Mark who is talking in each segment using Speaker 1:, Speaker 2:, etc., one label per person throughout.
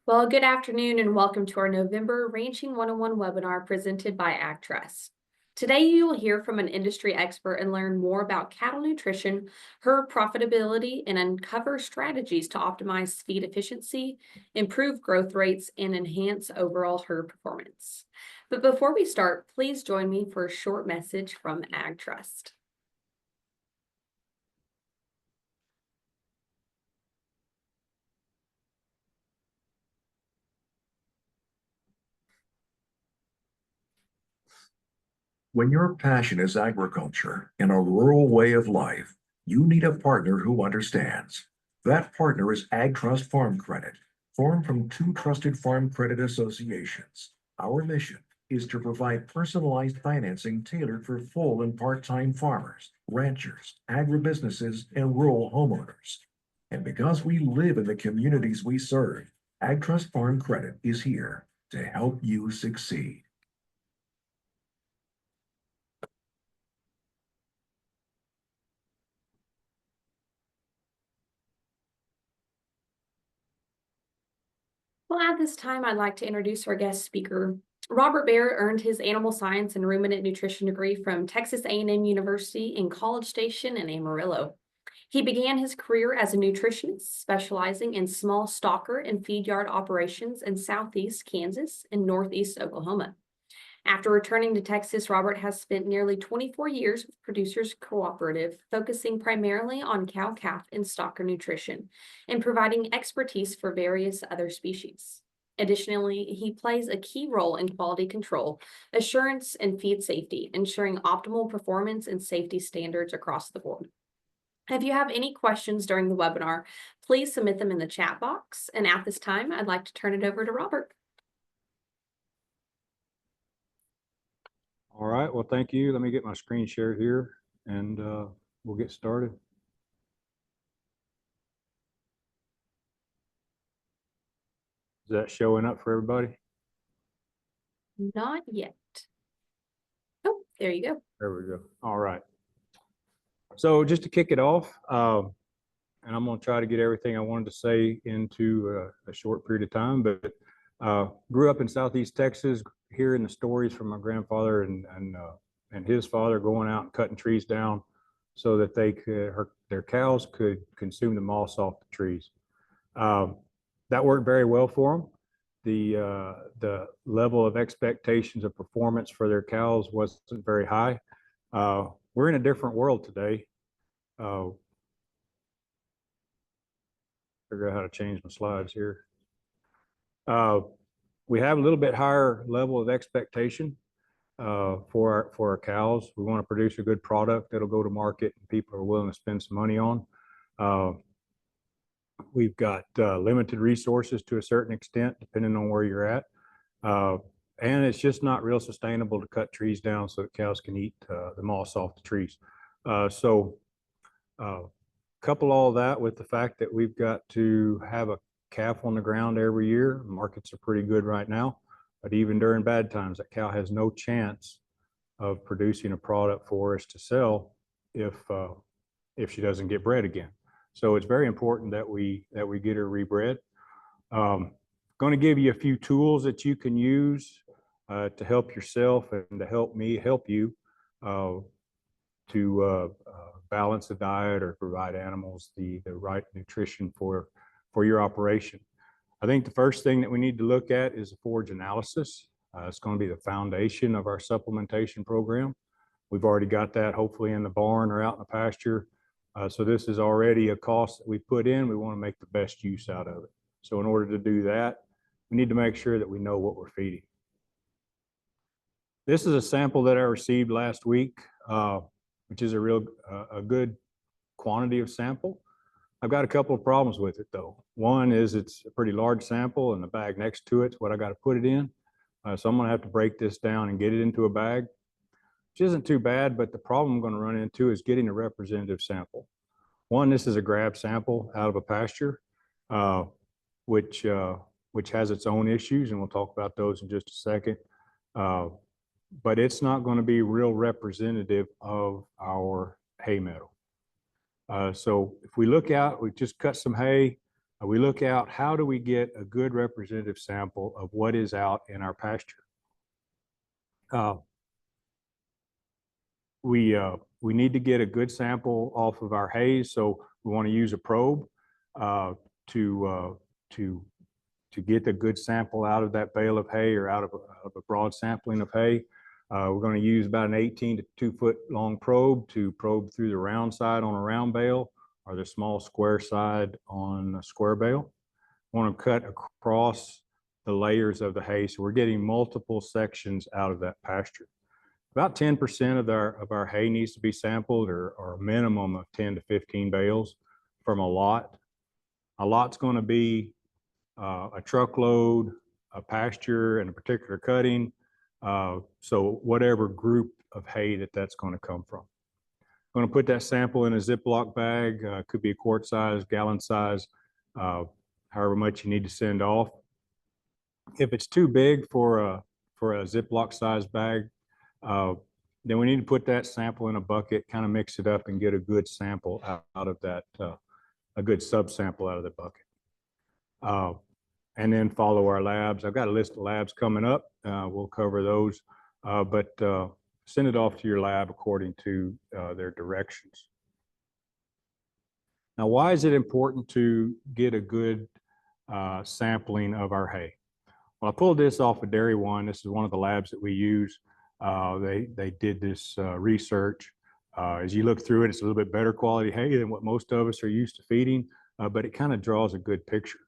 Speaker 1: Well, good afternoon and welcome to our November Ranching 101 webinar presented by AgTrust. Today, you will hear from an industry expert and learn more about cattle nutrition, herd profitability, and uncover strategies to optimize feed efficiency, improve growth rates, and enhance overall herd performance. But before we start, please join me for a short message from AgTrust.
Speaker 2: When your passion is agriculture and a rural way of life, you need a partner who understands. That partner is AgTrust Farm Credit, formed from two trusted farm credit associations. Our mission is to provide personalized financing tailored for full and part-time farmers, ranchers, agribusinesses, and rural homeowners. And because we live in the communities we serve, AgTrust Farm Credit is here to help you succeed.
Speaker 1: Well, at this time, I'd like to introduce our guest speaker. Robert Barrett earned his animal science and ruminant nutrition degree from Texas A&M University in College Station and Amarillo. He began his career as a nutritionist, specializing in small stocker and feed yard operations in southeast Kansas and northeast Oklahoma. After returning to Texas, Robert has spent nearly 24 years with Producers Cooperative, focusing primarily on cow, calf, and stocker nutrition and providing expertise for various other species. Additionally, he plays a key role in quality control, assurance, and feed safety, ensuring optimal performance and safety standards across the board. If you have any questions during the webinar, please submit them in the chat box. And at this time, I'd like to turn it over to Robert.
Speaker 3: All right, well, thank you. Let me get my screen share here and we'll get started. Is that showing up for everybody?
Speaker 1: Not yet. Oh, there you go.
Speaker 3: There we go. All right. So just to kick it off, and I'm going to try to get everything I wanted to say into a short period of time, but grew up in Southeast Texas, hearing the stories from my grandfather and his father going out and cutting trees down so that their cows could consume the moss off the trees. That worked very well for them. The level of expectations of performance for their cows wasn't very high. We're in a different world today. Figure out how to change my slides here. We have a little bit higher level of expectation for our cows. We want to produce a good product that'll go to market and people are willing to spend some money on. We've got limited resources to a certain extent, depending on where you're at. And it's just not real sustainable to cut trees down so that cows can eat the moss off the trees. Couple all that with the fact that we've got to have a calf on the ground every year. Markets are pretty good right now, but even during bad times, that cow has no chance of producing a product for us to sell if she doesn't get bred again. So it's very important that we get her rebred. Going to give you a few tools that you can use to help yourself and to help me help you to balance the diet or provide animals the right nutrition for your operation. I think the first thing that we need to look at is a forage analysis. It's going to be the foundation of our supplementation program. We've already got that hopefully in the barn or out in the pasture. So this is already a cost that we put in. We want to make the best use out of it. So in order to do that, we need to make sure that we know what we're feeding. This is a sample that I received last week, which is a good quantity of sample. I've got a couple of problems with it though. One is it's a pretty large sample and the bag next to it's what I got to put it in. So I'm going to have to break this down and get it into a bag, which isn't too bad, but the problem I'm going to run into is getting a representative sample. One, this is a grab sample out of a pasture, which has its own issues, and we'll talk about those in just a second. But it's not going to be real representative of our hay meadow. So if we look out, we just cut some hay. We look out, how do we get a good representative sample of what is out in our pasture? We need to get a good sample off of our hays, so we want to use a probe to get the good sample out of that bale of hay or out of a broad sampling of hay. We're going to use about an 18 to 2 foot long probe to probe through the round side on a round bale or the small square side on a square bale. We want to cut across the layers of the hay, so we're getting multiple sections out of that pasture. About 10% of our hay needs to be sampled, or a minimum of 10 to 15 bales from a lot. A lot's going to be a truckload, a pasture, and a particular cutting. So whatever group of hay that's going to come from. I'm going to put that sample in a Ziploc bag. Could be a quart size, gallon size, however much you need to send off. If it's too big for a Ziploc size bag, then we need to put that sample in a bucket, kind of mix it up and get a good sample out of that, a good subsample out of the bucket. And then follow our labs. I've got a list of labs coming up. We'll cover those, but send it off to your lab according to their directions. Now, why is it important to get a good sampling of our hay? Well, I pulled this off of Dairy One. This is one of the labs that we use. They did this research. As you look through it, it's a little bit better quality hay than what most of us are used to feeding, but it kind of draws a good picture.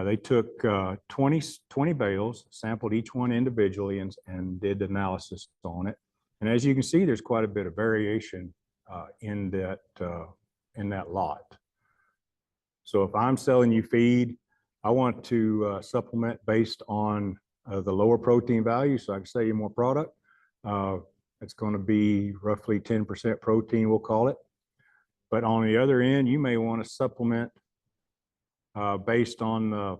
Speaker 3: They took 20 bales, sampled each one individually, and did the analysis on it. And as you can see, there's quite a bit of variation in that lot. So if I'm selling you feed, I want to supplement based on the lower protein value, so I can sell you more product. It's going to be roughly 10% protein, we'll call it. But on the other end, you may want to supplement based on the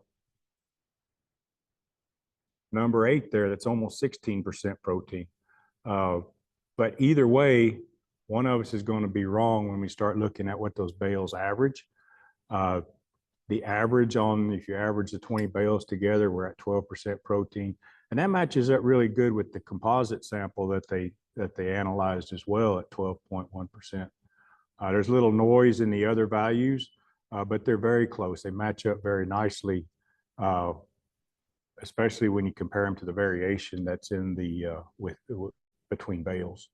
Speaker 3: number 8 there, that's almost 16% protein. But either way, one of us is going to be wrong when we start looking at what those bales average. The average if you average the 20 bales together, we're at 12% protein. And that matches up really good with the composite sample that they analyzed as well at 12.1%. There's little noise in the other values, but they're very close. They match up very nicely, especially when you compare them to the variation that's in the between bales.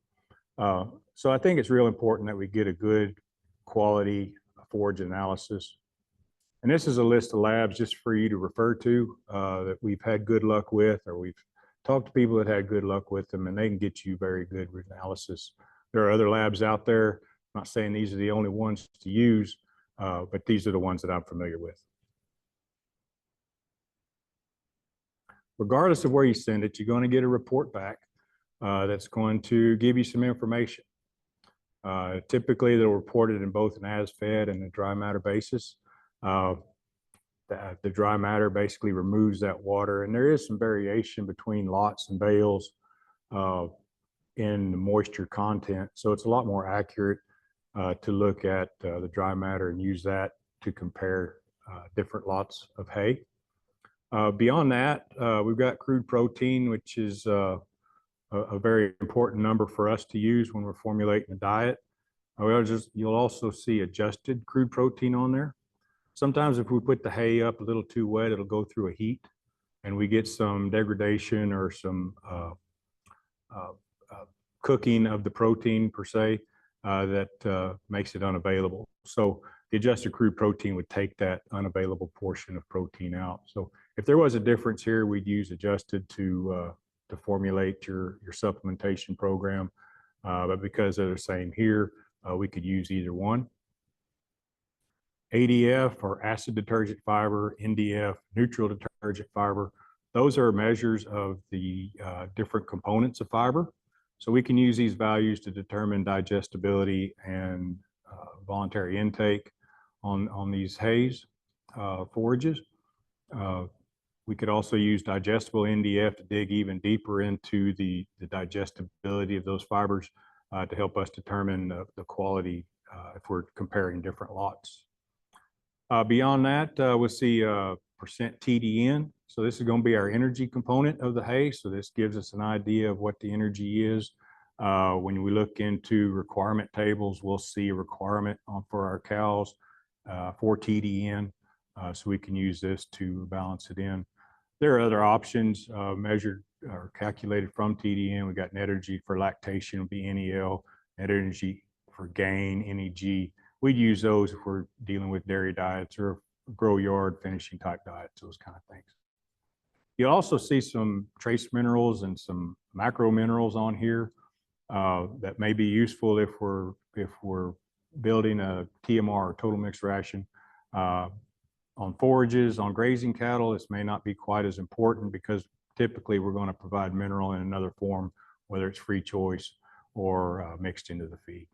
Speaker 3: So I think it's real important that we get a good quality forage analysis. And this is a list of labs just for you to refer to that we've had good luck with, or we've talked to people that had good luck with them, and they can get you very good analysis. There are other labs out there. I'm not saying these are the only ones to use, but these are the ones that I'm familiar with. Regardless of where you send it, you're going to get a report back that's going to give you some information. Typically, they'll report it in both an as-fed and a dry matter basis. The dry matter basically removes that water, and there is some variation between lots and bales in the moisture content. So it's a lot more accurate to look at the dry matter and use that to compare different lots of hay. Beyond that, we've got crude protein, which is a very important number for us to use when we're formulating a diet. You'll also see adjusted crude protein on there. Sometimes if we put the hay up a little too wet, it'll go through a heat and we get some degradation or some cooking of the protein per se that makes it unavailable. So the adjusted crude protein would take that unavailable portion of protein out. So if there was a difference here, we'd use adjusted to formulate your supplementation program. But because they're the same here, we could use either one. ADF, or acid detergent fiber, NDF, neutral detergent fiber, those are measures of the different components of fiber. So we can use these values to determine digestibility and voluntary intake on these hays forages. We could also use digestible NDF to dig even deeper into the digestibility of those fibers to help us determine the quality if we're comparing different lots. Beyond that, we'll see percent TDN. So this is going to be our energy component of the hay. So this gives us an idea of what the energy is. When we look into requirement tables, we'll see a requirement for our cows for TDN. So we can use this to balance it in. There are other options measured or calculated from TDN. We got net energy for lactation, would be NEL, net energy for gain, NEG. We'd use those if we're dealing with dairy diets or grow yard finishing type diets, those kind of things. You'll also see some trace minerals and some macro minerals on here that may be useful if we're building a TMR, or total mixed ration. On forages, on grazing cattle, this may not be quite as important because typically we're going to provide mineral in another form, whether it's free choice or mixed into the feed.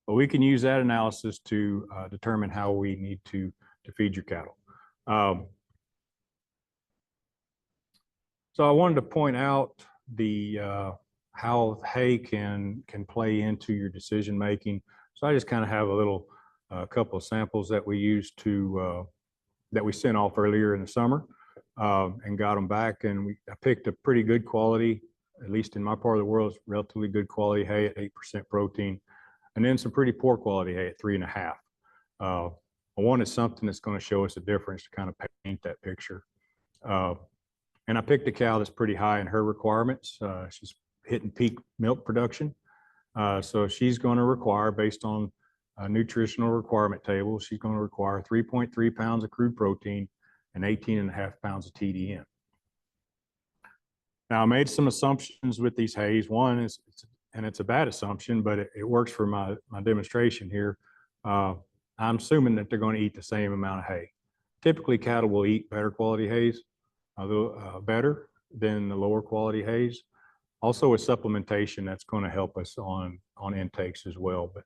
Speaker 3: But we can use that analysis to determine how we need to feed your cattle. So I wanted to point out how hay can play into your decision making. So I just kind of have a couple of samples that we used that we sent off earlier in the summer and got them back. And I picked a pretty good quality, at least in my part of the world, it's relatively good quality hay at 8% protein, and then some pretty poor quality hay at 3.5. I wanted something that's going to show us a difference to kind of paint that picture. And I picked a cow that's pretty high in her requirements. She's hitting peak milk production. So she's going to require, based on a nutritional requirement table, she's going to require 3.3 pounds of crude protein and 18.5 pounds of TDN. Now, I made some assumptions with these hays. One is, and it's a bad assumption, but it works for my demonstration here. I'm assuming that they're going to eat the same amount of hay. Typically, cattle will eat better quality hays, better than the lower quality hays. Also, with supplementation, that's going to help us on intakes as well. But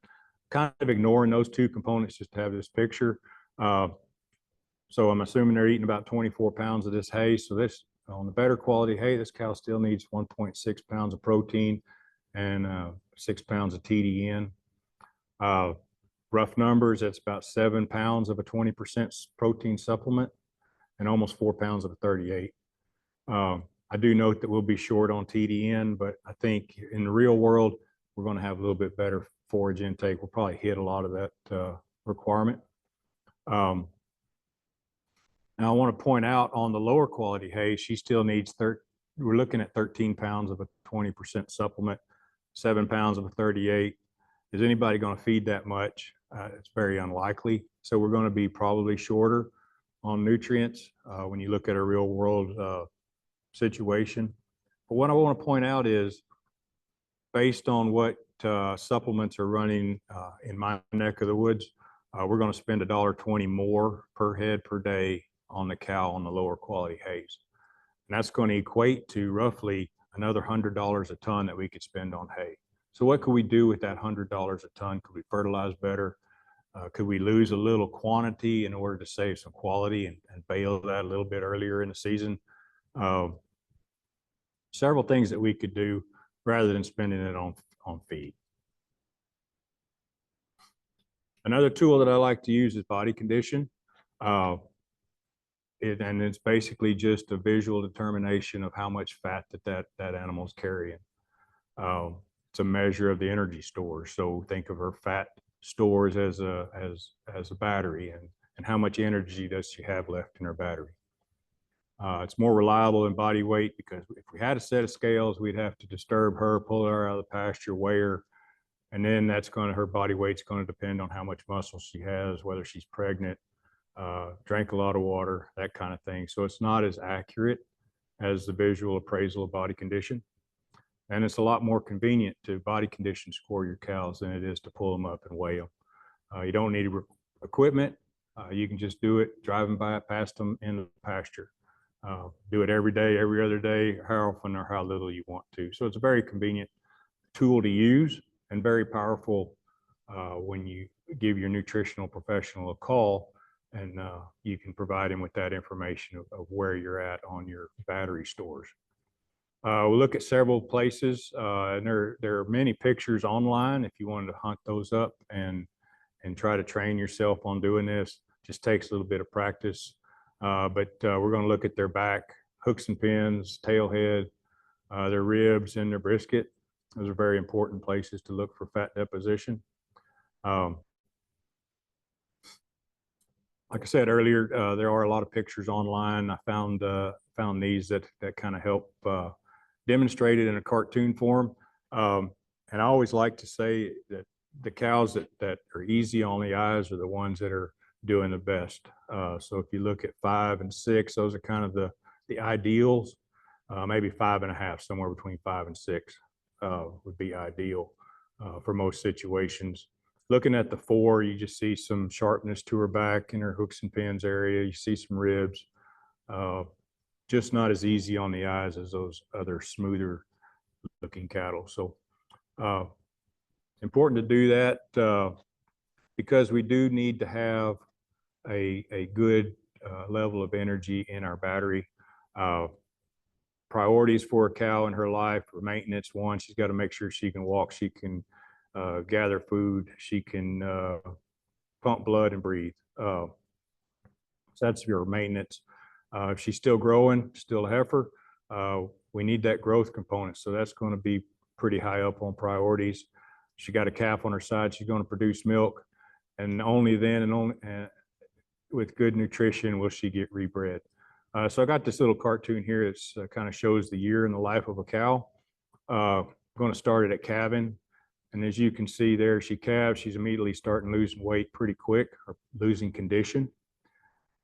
Speaker 3: kind of ignoring those two components just to have this picture. So I'm assuming they're eating about 24 pounds of this hay. So this, on the better quality hay, this cow still needs 1.6 pounds of protein and 6 pounds of TDN. Rough numbers, that's about 7 pounds of a 20% protein supplement and almost 4 pounds of a 38. I do note that we'll be short on TDN, but I think in the real world, we're going to have a little bit better forage intake. We'll probably hit a lot of that requirement. Now I want to point out on the lower quality hay, she still needs we're looking at 13 pounds of a 20% supplement, 7 pounds of a 38. Is anybody going to feed that much? It's very unlikely. So we're going to be probably shorter on nutrients when you look at a real world situation. But what I want to point out is, based on what supplements are running in my neck of the woods, we're going to spend $1.20 more per head per day on the cow on the lower quality hays. And that's going to equate to roughly another $100 a ton that we could spend on hay. So what could we do with that $100 a ton? Could we fertilize better? Could we lose a little quantity in order to save some quality and bale that a little bit earlier in the season? Several things that we could do rather than spending it on feed. Another tool that I like to use is body condition. And it's basically just a visual determination of how much fat that animal is carrying. It's a measure of the energy stores. So think of her fat stores as a battery, and how much energy does she have left in her battery. It's more reliable than body weight, because if we had a set of scales, we'd have to disturb her, pull her out of the pasture, weigh her, and then her body weight's going to depend on how much muscle she has, whether she's pregnant, drank a lot of water, that kind of thing. So it's not as accurate as the visual appraisal of body condition. And it's a lot more convenient to body condition score your cows than it is to pull them up and weigh them. You don't need equipment. You can just do it driving past them in the pasture. Do it every day, every other day, how often or how little you want to. So it's a very convenient tool to use and very powerful when you give your nutritional professional a call, and you can provide him with that information of where you're at on your battery stores. We'll look at several places, and there are many pictures online if you wanted to hunt those up and and try to train yourself on doing this. Just takes a little bit of practice. But we're going to look at their back, hooks and pins, tail head, their ribs, and their brisket. Those are very important places to look for fat deposition. Like I said earlier, there are a lot of pictures online. I found these that kind of help demonstrate it in a cartoon form. And I always like to say that the cows that are easy on the eyes are the ones that are doing the best. So if you look at 5 and 6, those are kind of the ideals. Maybe 5.5, somewhere between 5 and 6 would be ideal for most situations. Looking at the 4, you just see some sharpness to her back in her hooks and pins area. You see some ribs. Just not as easy on the eyes as those other smoother looking cattle. So important to do that because we do need to have a good level of energy in our battery. Priorities for a cow in her life for maintenance: 1, she's got to make sure she can walk, she can gather food, she can pump blood and breathe. So that's your maintenance. If she's still growing, still a heifer, we need that growth component. So that's going to be pretty high up on priorities. She got a calf on her side, she's going to produce milk, and only then and only with good nutrition will she get rebred. So I got this little cartoon here that kind of shows the year in the life of a cow. I'm going to start it at calving. And as you can see there, she calves, she's immediately starting losing weight pretty quick, or losing condition.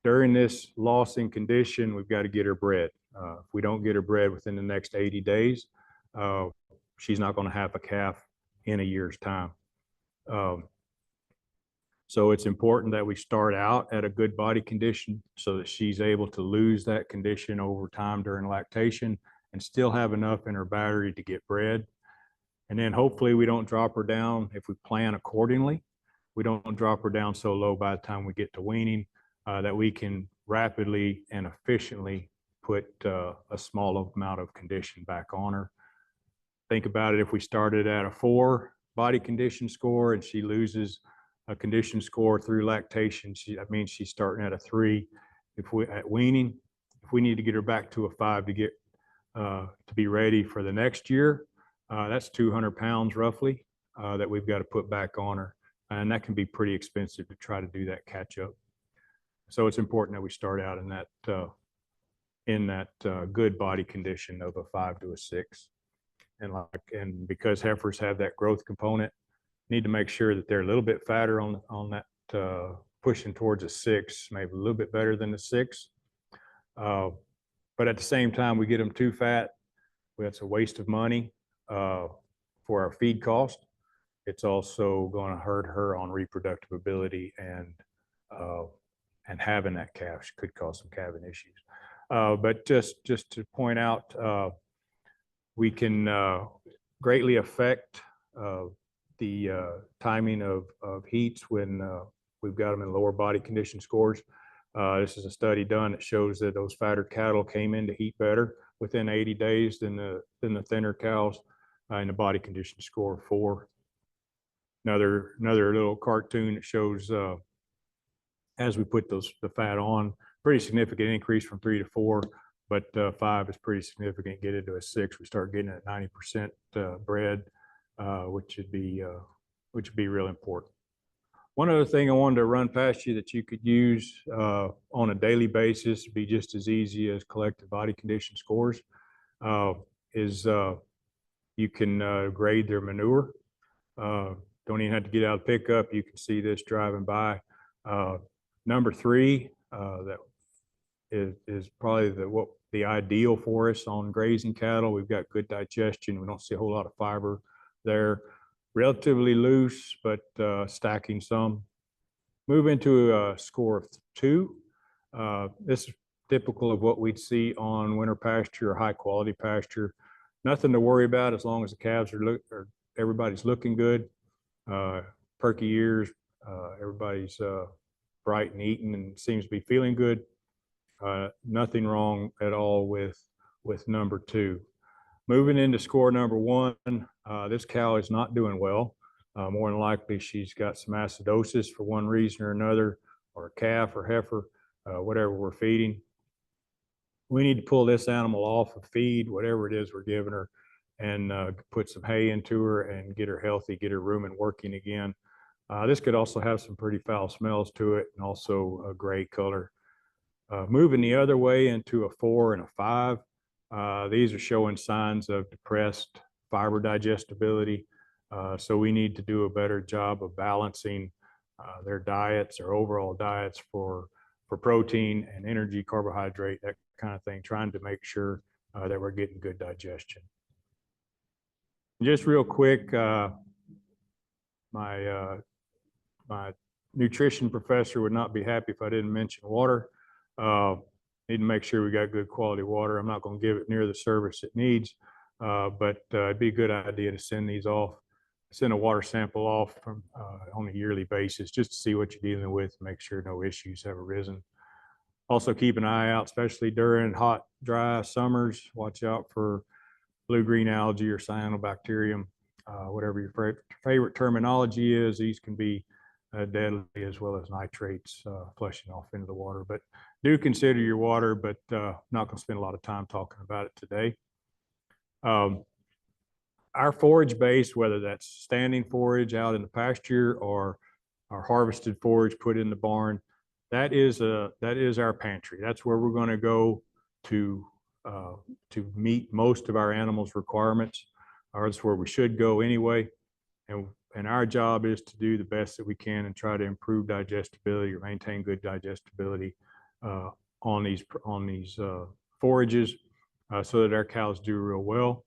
Speaker 3: During this loss in condition, we've got to get her bred. If we don't get her bred within the next 80 days, she's not going to have a calf in a year's time. So it's important that we start out at a good body condition so that she's able to lose that condition over time during lactation and still have enough in her battery to get bred. And then hopefully we don't drop her down. If we plan accordingly, we don't drop her down so low by the time we get to weaning that we can rapidly and efficiently put a small amount of condition back on her. Think about it, if we started at a 4 body condition score and she loses a condition score through lactation, that means she's starting at a 3. If we at weaning, if we need to get her back to a 5 to get to be ready for the next year, that's 200 pounds roughly that we've got to put back on her, and that can be pretty expensive to try to do that catch up. So it's important that we start out in that good body condition of a 5 to a 6, and because heifers have that growth component, need to make sure that they're a little bit fatter on that pushing towards a 6, maybe a little bit better than a 6. But at the same time, we get them too fat, that's a waste of money for our feed cost. It's also going to hurt her on reproductive ability, and having that calf could cause some calving issues. But just to point out, we can greatly affect the timing of heats when we've got them in lower body condition scores. This is a study done that shows that those fatter cattle came into heat better within 80 days than the thinner cows in the body condition score of 4. Another little cartoon that shows as we put the fat on, pretty significant increase from 3 to 4, but 5 is pretty significant. Get into a 6, we start getting at 90% bred, which would be real important. One other thing I wanted to run past you that you could use on a daily basis, to be just as easy as collective body condition scores, is you can grade their manure. Don't even have to get out of the pickup. You can see this driving by. Number 3, that is probably the ideal for us on grazing cattle. We've got good digestion. We don't see a whole lot of fiber there. Relatively loose, but stacking some. Move into a score of 2. This is typical of what we'd see on winter pasture or high quality pasture. Nothing to worry about as long as the calves are everybody's looking good. Perky ears, everybody's bright and eating and seems to be feeling good. Nothing wrong at all with number 2. Moving into score number 1, this cow is not doing well. More than likely, she's got some acidosis for one reason or another, or a calf or heifer, whatever we're feeding. We need to pull this animal off of feed, whatever it is we're giving her, and put some hay into her and get her healthy, get her rumen working again. This could also have some pretty foul smells to it, and also a gray color. Moving the other way into a 4 and a 5, these are showing signs of depressed fiber digestibility. So we need to do a better job of balancing their diets, their overall diets for protein and energy, carbohydrate, that kind of thing, trying to make sure that we're getting good digestion. Just real quick, my nutrition professor would not be happy if I didn't mention water. Need to make sure we got good quality water. I'm not going to give it near the service it needs, but it'd be a good idea to send a water sample off from on a yearly basis, just to see what you're dealing with, make sure no issues have arisen. Also keep an eye out, especially during hot, dry summers. Watch out for blue-green algae or cyanobacterium, whatever your favorite terminology is. These can be deadly, as well as nitrates flushing off into the water. But do consider your water, but not going to spend a lot of time talking about it today. Our forage base, whether that's standing forage out in the pasture or our harvested forage put in the barn, that is our pantry. That's where we're going to go to meet most of our animals' requirements, or that's where we should go anyway. And our job is to do the best that we can and try to improve digestibility or maintain good digestibility on these forages so that our cows do real well.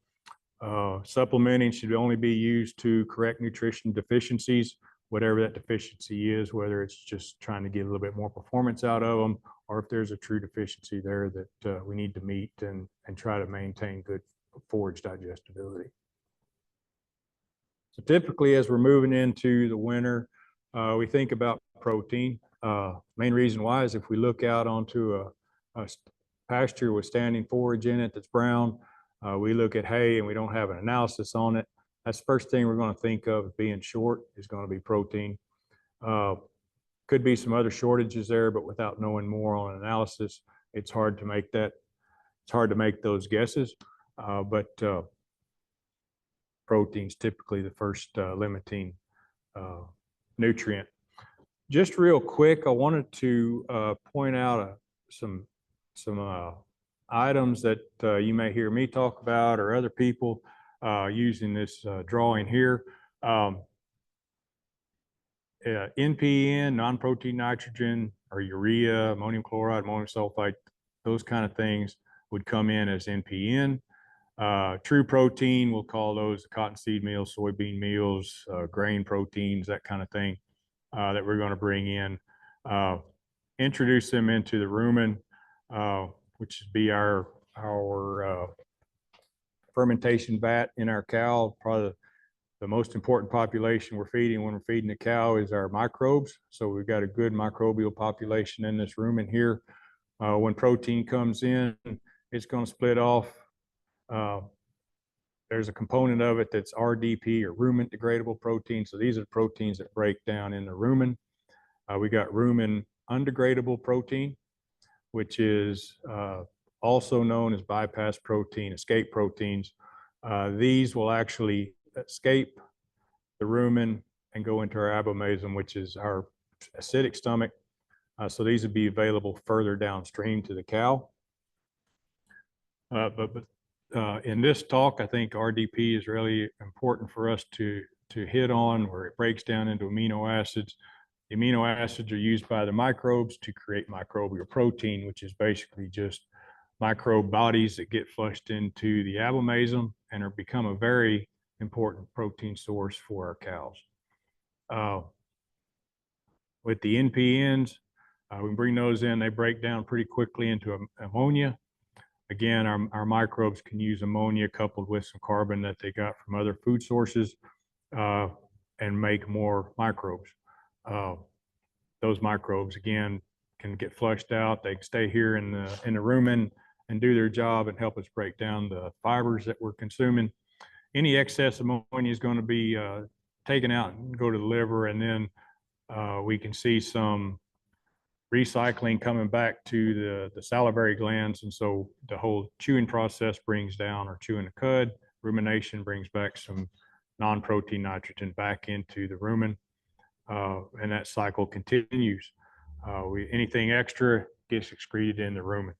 Speaker 3: Supplementing should only be used to correct nutrition deficiencies, whatever that deficiency is, whether it's just trying to get a little bit more performance out of them, or if there's a true deficiency there that we need to meet and try to maintain good forage digestibility. So typically, as we're moving into the winter, we think about protein. Main reason why is if we look out onto a pasture with standing forage in it that's brown, we look at hay and we don't have an analysis on it. That's the first thing we're going to think of being short is going to be protein. Could be some other shortages there, but without knowing more on analysis, it's hard to make that. It's hard to make those guesses. But protein's typically the first limiting nutrient. Just real quick, I wanted to point out some items that you may hear me talk about or other people using this drawing here. NPN, non-protein nitrogen, or urea, ammonium chloride, ammonium sulfite, those kind of things would come in as NPN. True protein, we'll call those cottonseed meals, soybean meals, grain proteins, that kind of thing that we're going to bring in. Introduce them into the rumen, which would be our fermentation vat in our cow. Probably the most important population we're feeding when we're feeding the cow is our microbes. So we've got a good microbial population in this rumen here. When protein comes in, it's going to split off. There's a component of it that's RDP, or rumen degradable protein. So these are the proteins that break down in the rumen. We got rumen undegradable protein, which is also known as bypass protein, escape proteins. These will actually escape the rumen and go into our abomasum, which is our acidic stomach. So these would be available further downstream to the cow. But in this talk, I think RDP is really important for us to hit on, where it breaks down into amino acids. The amino acids are used by the microbes to create microbial protein, which is basically just microbe bodies that get flushed into the abomasum and are become a very important protein source for our cows. With the NPNs, we bring those in, they break down pretty quickly into ammonia. Again, our microbes can use ammonia coupled with some carbon that they got from other food sources and make more microbes. Those microbes, again, can get flushed out. They can stay here in the rumen and do their job and help us break down the fibers that we're consuming. Any excess ammonia is going to be taken out and go to the liver, and then we can see some recycling coming back to the salivary glands. And so the whole chewing process brings down, or chewing the cud, rumination brings back some non-protein nitrogen back into the rumen. And that cycle continues. Anything extra gets excreted in the rumen.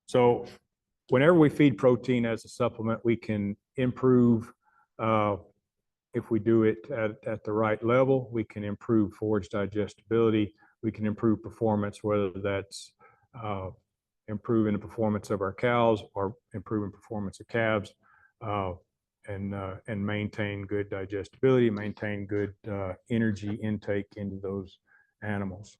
Speaker 3: So whenever we feed protein as a supplement, we can improve, if we do it at the right level, we can improve forage digestibility. We can improve performance, whether that's improving the performance of our cows or improving performance of calves, and maintain good digestibility, maintain good energy intake into those animals.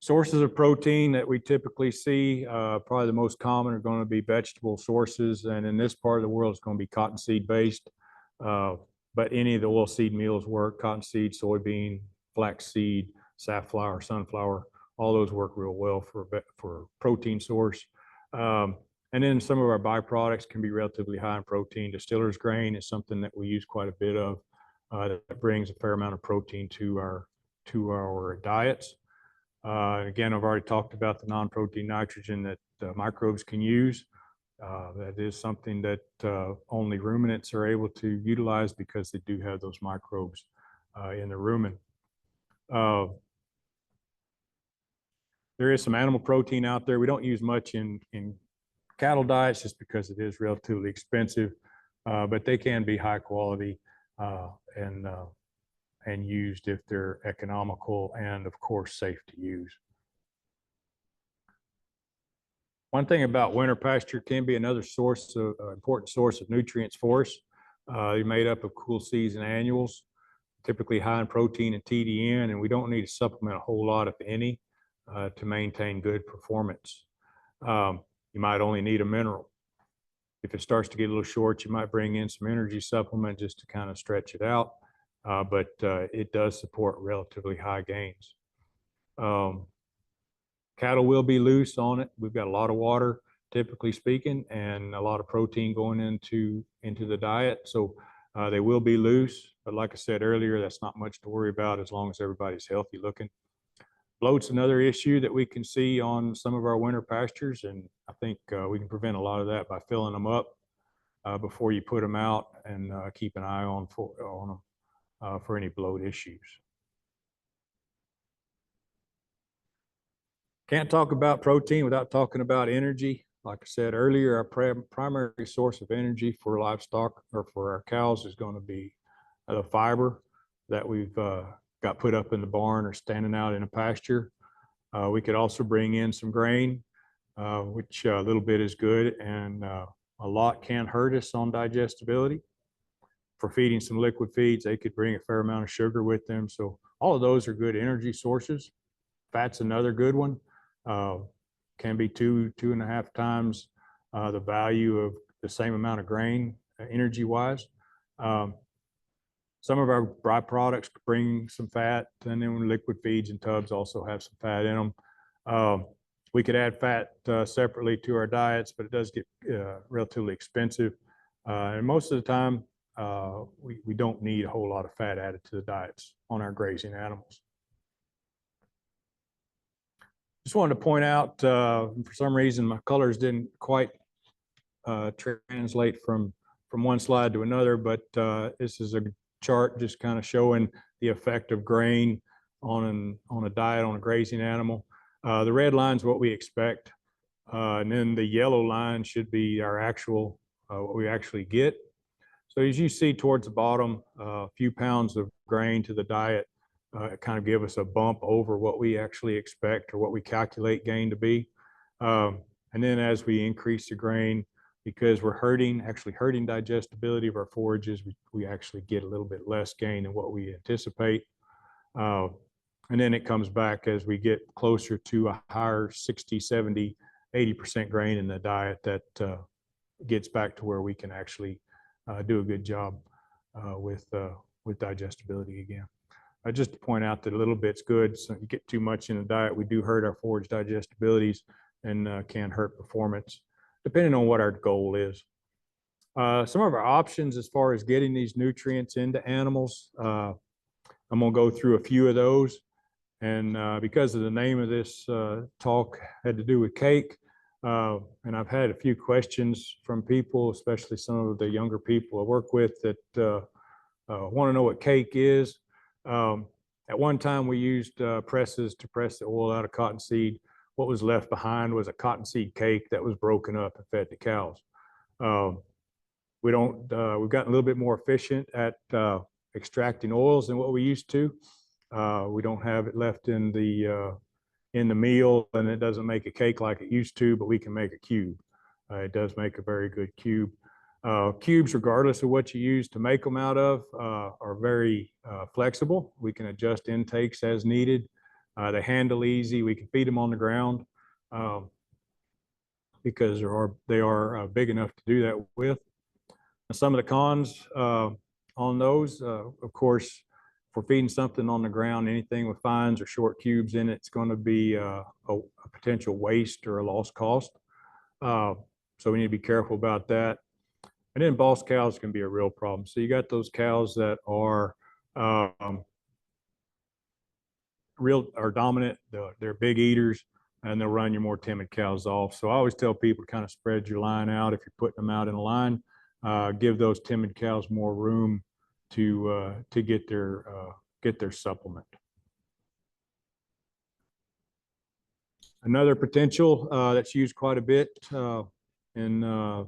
Speaker 3: Sources of protein that we typically see, probably the most common are going to be vegetable sources. And in this part of the world, it's going to be cottonseed based. But any of the oilseed meals work: cottonseed, soybean, flaxseed, safflower, sunflower. All those work real well for protein source. And then some of our byproducts can be relatively high in protein. Distiller's grain is something that we use quite a bit of, that brings a fair amount of protein to our diets. Again, I've already talked about the non-protein nitrogen that microbes can use. That is something that only ruminants are able to utilize, because they do have those microbes in the rumen. There is some animal protein out there. We don't use much in cattle diets, just because it is relatively expensive, but they can be high quality and used if they're economical and, of course, safe to use. One thing about winter pasture, can be another source of important source of nutrients for us. They're made up of cool season annuals, typically high in protein and TDN, and we don't need to supplement a whole lot, if any, to maintain good performance. You might only need a mineral. If it starts to get a little short, you might bring in some energy supplement just to kind of stretch it out, but it does support relatively high gains. Cattle will be loose on it. We've got a lot of water, typically speaking, and a lot of protein going into the diet. So they will be loose, but like I said earlier, that's not much to worry about as long as everybody's healthy looking. Bloat's another issue that we can see on some of our winter pastures, and I think we can prevent a lot of that by filling them up before you put them out, and keep an eye on them for any bloat issues. Can't talk about protein without talking about energy. Like I said earlier, our primary source of energy for livestock, or for our cows, is going to be the fiber that we've got put up in the barn or standing out in a pasture. We could also bring in some grain, which a little bit is good, and a lot can hurt us on digestibility. For feeding some liquid feeds, they could bring a fair amount of sugar with them. So all of those are good energy sources. Fat's another good one. Can be 2.5 times the value of the same amount of grain, energy wise. Some of our byproducts bring some fat, and then liquid feeds and tubs also have some fat in them. We could add fat separately to our diets, but it does get relatively expensive. And most of the time, we don't need a whole lot of fat added to the diets on our grazing animals. Just wanted to point out, for some reason, my colors didn't quite translate from one slide to another, but this is a chart just kind of showing the effect of grain on a diet on a grazing animal. The red line is what we expect, and then the yellow line should be our actual, what we actually get. So as you see towards the bottom, a few pounds of grain to the diet kind of give us a bump over what we actually expect, or what we calculate gain to be. And then as we increase the grain, because we're actually hurting digestibility of our forages, we actually get a little bit less gain than what we anticipate. And then it comes back as we get closer to a higher 60, 70, 80% grain in the diet, that gets back to where we can actually do a good job with digestibility again. Just to point out that a little bit's good. So you get too much in the diet, we do hurt our forage digestibilities, and can hurt performance, depending on what our goal is. Some of our options as far as getting these nutrients into animals, I'm going to go through a few of those. And because of the name of this talk had to do with cake, and I've had a few questions from people, especially some of the younger people I work with, that want to know what cake is. At one time, we used presses to press the oil out of cottonseed. What was left behind was a cottonseed cake that was broken up and fed to cows. We've gotten a little bit more efficient at extracting oils than what we used to. We don't have it left in the meal, and it doesn't make a cake like it used to, but we can make a cube. It does make a very good cube. Cubes, regardless of what you use to make them out of, are very flexible. We can adjust intakes as needed. They handle easy. We can feed them on the ground because they are big enough to do that with. And some of the cons on those, of course, if we're feeding something on the ground, anything with fines or short cubes in it, it's going to be a potential waste or a lost cost. So we need to be careful about that. And then boss cows can be a real problem. So you got those cows that are dominant, they're big eaters, and they'll run your more timid cows off. So I always tell people to kind of spread your line out. If you're putting them out in a line, give those timid cows more room to get their supplement. Another potential that's used quite a bit in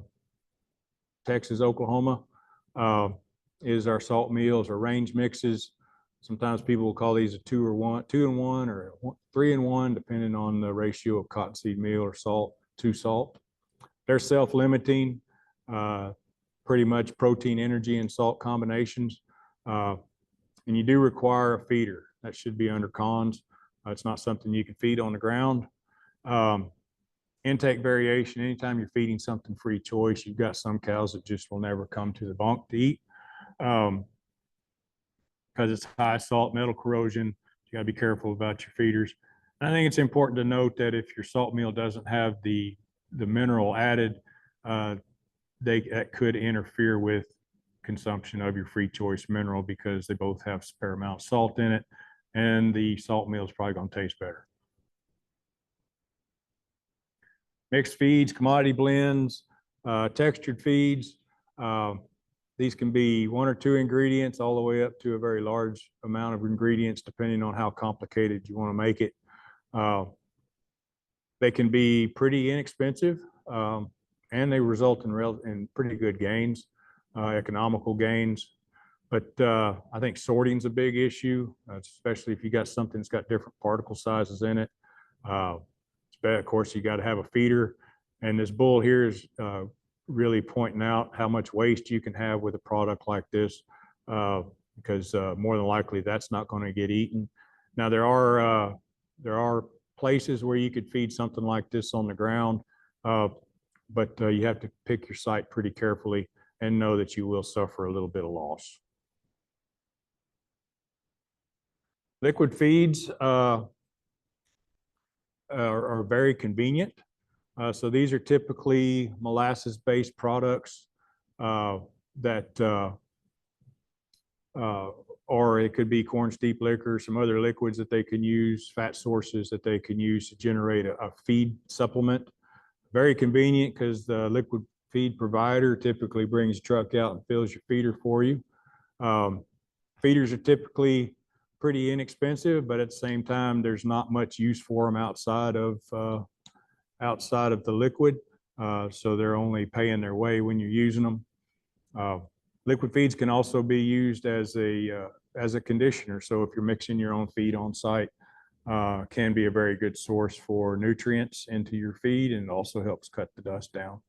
Speaker 3: Texas, Oklahoma, is our salt meals or range mixes. Sometimes people will call these a 2-in-1 or 3-in-1, depending on the ratio of cottonseed meal or salt to salt. They're self-limiting, pretty much protein, energy, and salt combinations. And you do require a feeder. That should be under cons. It's not something you can feed on the ground. Intake variation, anytime you're feeding something free choice, you've got some cows that just will never come to the bunk to eat because it's high salt, metal corrosion. You gotta be careful about your feeders. And I think it's important to note that if your salt meal doesn't have the mineral added, that could interfere with consumption of your free choice mineral because they both have a fair amount of salt in it, and the salt meal is probably gonna taste better. Mixed feeds, commodity blends, textured feeds. These can be 1 or 2 ingredients all the way up to a very large amount of ingredients, depending on how complicated you want to make it. They can be pretty inexpensive, and they result in pretty good gains, economical gains. But I think sorting's a big issue, especially if you got something that's got different particle sizes in it. Of course, you got to have a feeder, and this bull here is really pointing out how much waste you can have with a product like this, because more than likely that's not going to get eaten. Now there are places where you could feed something like this on the ground, but you have to pick your site pretty carefully and know that you will suffer a little bit of loss. Liquid feeds are very convenient. So these are typically molasses-based products that, or it could be corn steep liquor, some other liquids that they can use, fat sources that they can use to generate a feed supplement. Very convenient because the liquid feed provider typically brings a truck out and fills your feeder for you. Feeders are typically pretty inexpensive, but at the same time, there's not much use for them outside of the liquid. So they're only paying their way when you're using them. Liquid feeds can also be used as a conditioner. So if you're mixing your own feed on site, can be a very good source for nutrients into your feed, and it also helps cut the dust down.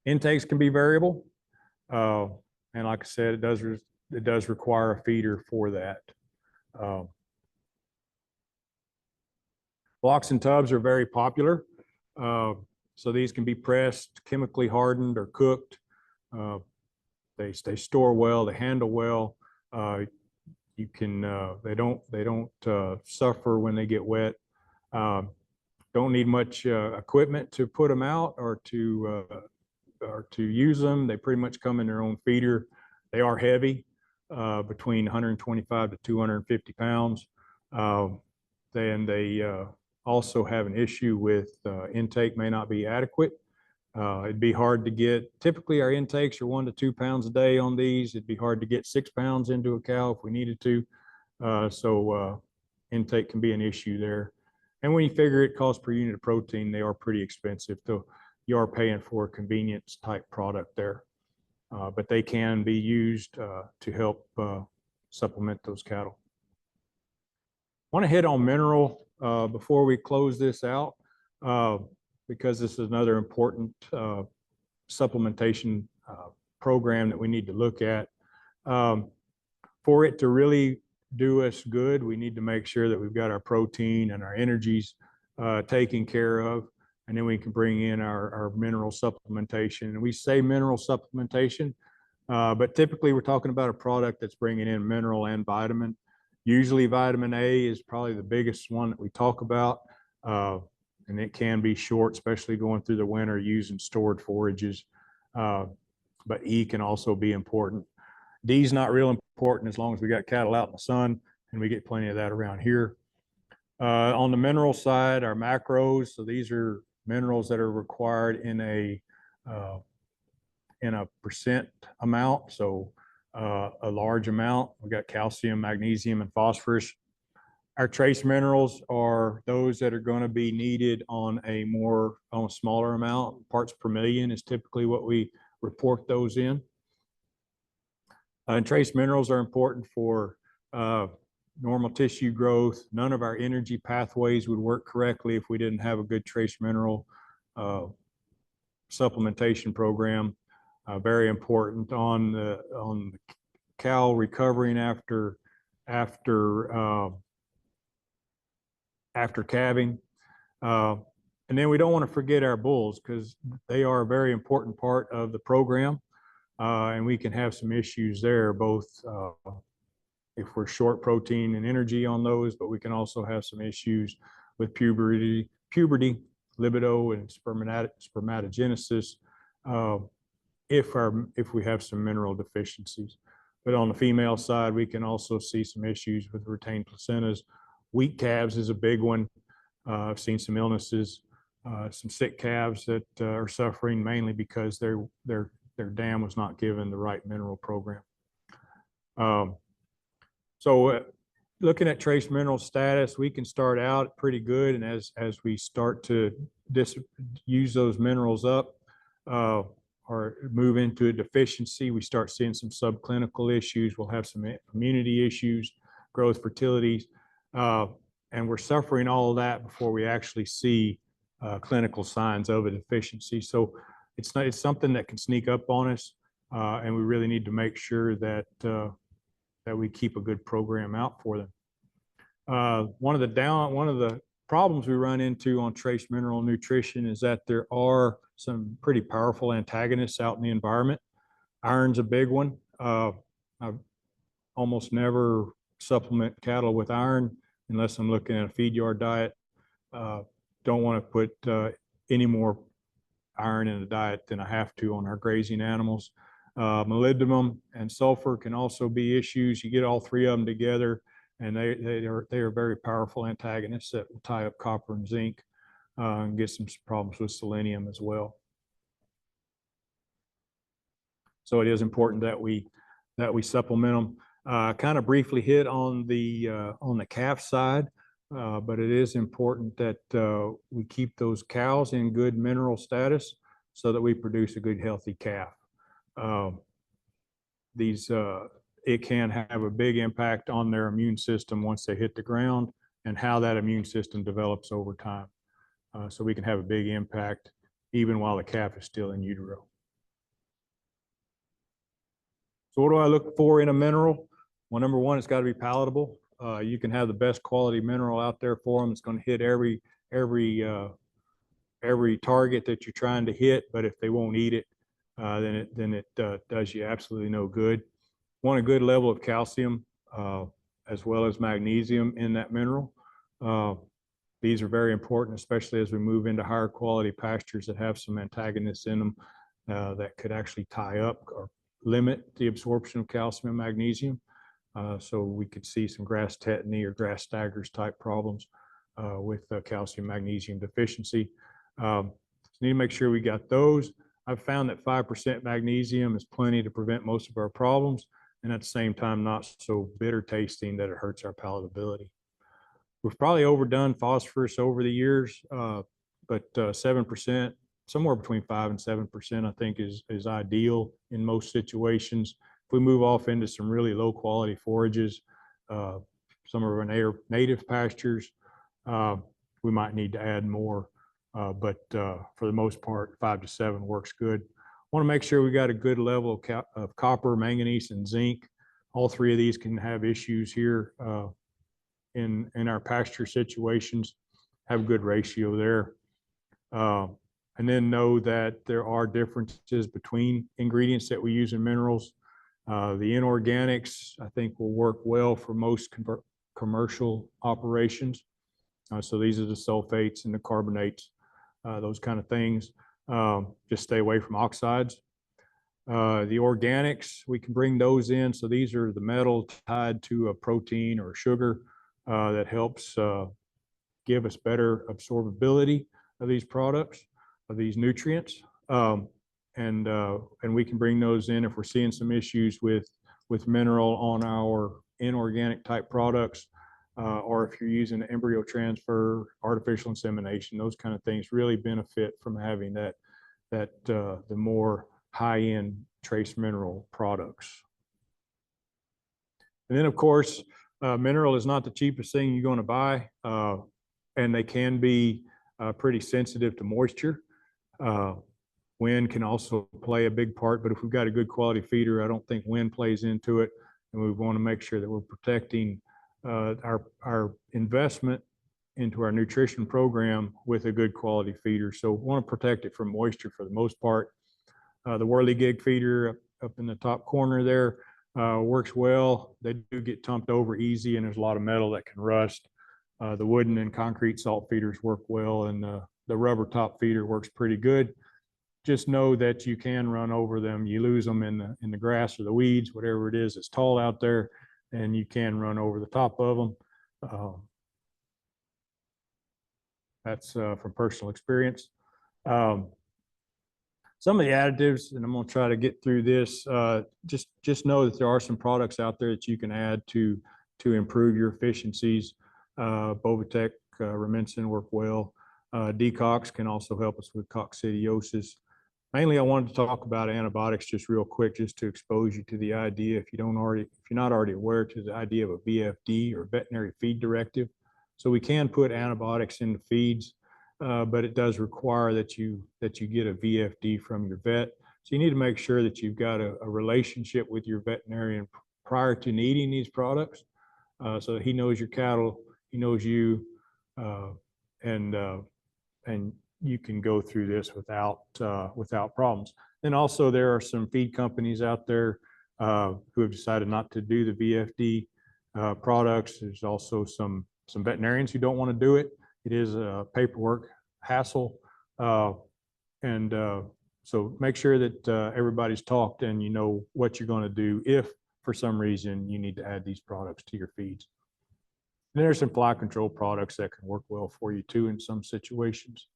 Speaker 3: Intakes can be variable. And like I said, it does require a feeder for that. Blocks and tubs are very popular. So these can be pressed, chemically hardened, or cooked. They store well, they handle well. They don't suffer when they get wet. Don't need much equipment to put them out or to to use them. They pretty much come in their own feeder. They are heavy, between 125 to 250 pounds. Then they also have an issue with intake may not be adequate. It'd be hard to get, typically our intakes are 1 to 2 pounds a day on these. It'd be hard to get 6 pounds into a cow if we needed to. So intake can be an issue there. And when you figure it costs per unit of protein, they are pretty expensive. So you are paying for a convenience type product there. But they can be used to help supplement those cattle. I want to hit on mineral before we close this out, because this is another important supplementation program that we need to look at. For it to really do us good, we need to make sure that we've got our protein and our energies taken care of, and then we can bring in our mineral supplementation. And we say mineral supplementation, but typically we're talking about a product that's bringing in mineral and vitamin. Usually vitamin A is probably the biggest one that we talk about, and it can be short, especially going through the winter using stored forages. But E can also be important. D is not real important as long as we got cattle out in the sun, and we get plenty of that around here. On the mineral side, our macros, so these are minerals that are required in a percent amount. So a large amount. We got calcium, magnesium, and phosphorus. Our trace minerals are those that are going to be needed on a smaller amount. Parts per million is typically what we report those in. And trace minerals are important for normal tissue growth. None of our energy pathways would work correctly if we didn't have a good trace mineral supplementation program. Very important on the cow recovering after calving. And then we don't want to forget our bulls, because they are a very important part of the program. And we can have some issues there, both if we're short protein and energy on those, but we can also have some issues with puberty, libido, and spermatogenesis if we have some mineral deficiencies. But on the female side, we can also see some issues with retained placentas. Weak calves is a big one. I've seen some illnesses, some sick calves that are suffering mainly because their dam was not given the right mineral program. So looking at trace mineral status, we can start out pretty good, and as we start to use those minerals up or move into a deficiency, we start seeing some subclinical issues. We'll have some immunity issues, growth, fertility, and we're suffering all of that before we actually see clinical signs of a deficiency. So it's something that can sneak up on us, and we really need to make sure that we keep a good program out for them. One of the problems we run into on trace mineral nutrition is that there are some pretty powerful antagonists out in the environment. Iron's a big one. I almost never supplement cattle with iron unless I'm looking at a feed yard diet. Don't want to put any more iron in the diet than I have to on our grazing animals. Molybdenum and sulfur can also be issues. You get all three of them together, and they are very powerful antagonists that will tie up copper and zinc, and get some problems with selenium as well. So it is important that we supplement them. Kind of briefly hit on the calf side, but it is important that we keep those cows in good mineral status so that we produce a good healthy calf. It can have a big impact on their immune system once they hit the ground, and how that immune system develops over time. So we can have a big impact even while the calf is still in utero. So what do I look for in a mineral? Well, number one, it's got to be palatable. You can have the best quality mineral out there for them. It's going to hit every target that you're trying to hit, but if they won't eat it, then it does you absolutely no good. Want a good level of calcium as well as magnesium in that mineral. These are very important, especially as we move into higher quality pastures that have some antagonists in them. that could actually tie up or limit the absorption of calcium and magnesium. So we could see some grass tetany or grass staggers type problems with calcium magnesium deficiency. So need to make sure we got those. I've found that 5% magnesium is plenty to prevent most of our problems, and at the same time, not so bitter tasting that it hurts our palatability. We've probably overdone phosphorus over the years, but 7%, somewhere between 5 and 7%, I think is ideal in most situations. If we move off into some really low quality forages, some of our native pastures, we might need to add more. But for the most part, 5 to 7 works good. Want to make sure we got a good level of copper, manganese, and zinc. All three of these can have issues here in our pasture situations. Have a good ratio there. And then know that there are differences between ingredients that we use in minerals. The inorganics, I think, will work well for most commercial operations. So these are the sulfates and the carbonates, those kind of things. Just stay away from oxides. The organics, we can bring those in. So these are the metal tied to a protein or sugar that helps give us better absorbability of these products, of these nutrients. And we can bring those in if we're seeing some issues with mineral on our inorganic type products, or if you're using embryo transfer, artificial insemination, those kind of things really benefit from having the more high-end trace mineral products. And then, of course, mineral is not the cheapest thing you're going to buy, and they can be pretty sensitive to moisture. Wind can also play a big part, but if we've got a good quality feeder, I don't think wind plays into it, and we want to make sure that we're protecting our investment into our nutrition program with a good quality feeder. So we want to protect it from moisture for the most part. The whirligig feeder up in the top corner there works well. They do get tumped over easy, and there's a lot of metal that can rust. The wooden and concrete salt feeders work well, and the rubber top feeder works pretty good. Just know that you can run over them. You lose them in the grass or the weeds, whatever it is that's tall out there, and you can run over the top of them. That's from personal experience. Some of the additives, and I'm going to try to get through this, just know that there are some products out there that you can add to improve your efficiencies. Bovatec, Rumensin work well. Decox can also help us with coccidiosis. Mainly, I wanted to talk about antibiotics just real quick, just to expose you to the idea, if you're not already aware, to the idea of a VFD, or veterinary feed directive. So we can put antibiotics in the feeds, but it does require that you get a VFD from your vet. So you need to make sure that you've got a relationship with your veterinarian prior to needing these products, so that he knows your cattle, he knows you, and you can go through this without problems. And also, there are some feed companies out there who have decided not to do the VFD products. There's also some veterinarians who don't want to do it. It is a paperwork hassle, and so make sure that everybody's talked and you know what you're going to do if for some reason you need to add these products to your feeds. And there's some fly control products that can work well for you too in some situations.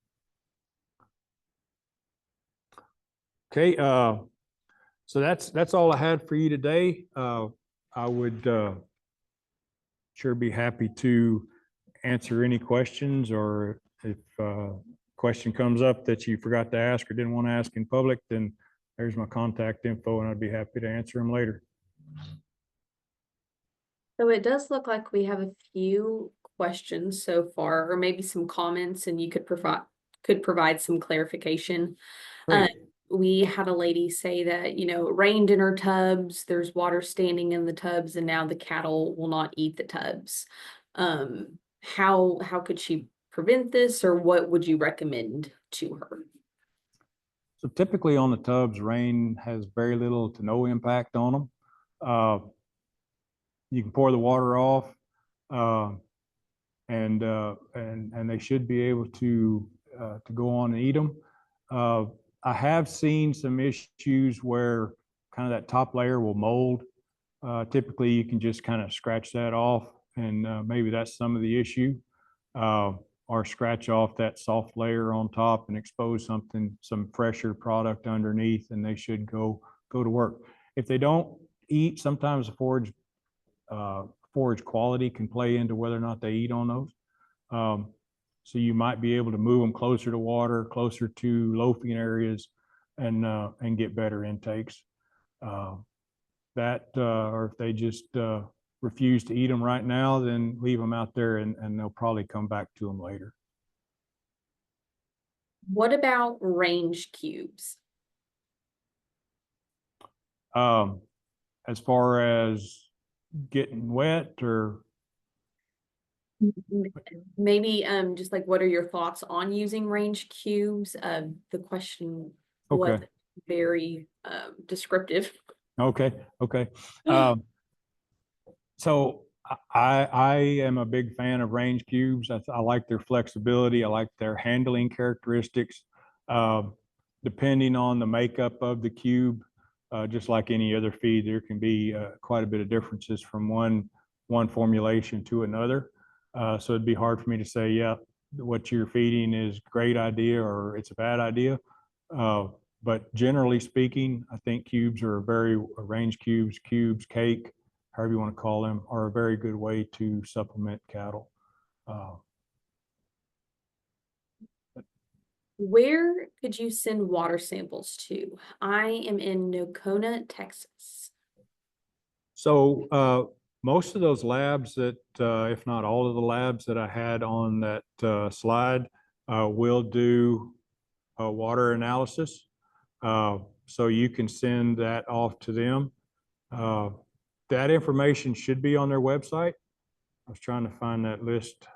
Speaker 3: Okay, so that's all I had for you today. I would sure be happy to answer any questions, or if a question comes up that you forgot to ask or didn't want to ask in public, then there's my contact info, and I'd be happy to answer them later.
Speaker 1: So it does look like we have a few questions so far, or maybe some comments, and you could provide some clarification. We had a lady say that, it rained in her tubs, there's water standing in the tubs, and now the cattle will not eat the tubs. How could she prevent this, or what would you recommend to her?
Speaker 3: So typically on the tubs, rain has very little to no impact on them. You can pour the water off, and they should be able to go on and eat them. I have seen some issues where kind of that top layer will mold. Typically, you can just kind of scratch that off, and maybe that's some of the issue. Or scratch off that soft layer on top and expose some fresher product underneath, and they should go to work. If they don't eat, sometimes the forage quality can play into whether or not they eat on those. So you might be able to move them closer to water, closer to loafing areas, and get better intakes. Or if they just refuse to eat them right now, then leave them out there, and they'll probably come back to them later.
Speaker 1: What about range cubes?
Speaker 3: As far as getting wet, or
Speaker 1: Maybe just like, what are your thoughts on using range cubes? The question was
Speaker 3: okay,
Speaker 1: very descriptive.
Speaker 3: okay. So I am a big fan of range cubes. I like their flexibility. I like their handling characteristics. Depending on the makeup of the cube, just like any other feed, there can be quite a bit of differences from one formulation to another. So it'd be hard for me to say, yeah, what you're feeding is a great idea or it's a bad idea. But generally speaking, I think cubes are range cubes, cake, however you want to call them, are a very good way to supplement cattle.
Speaker 1: Where could you send water samples to? I am in Nocona, Texas.
Speaker 3: So most of those labs that, if not all of the labs that I had on that slide, will do water analysis. So you can send that off to them. That information should be on their website. I was trying to find that list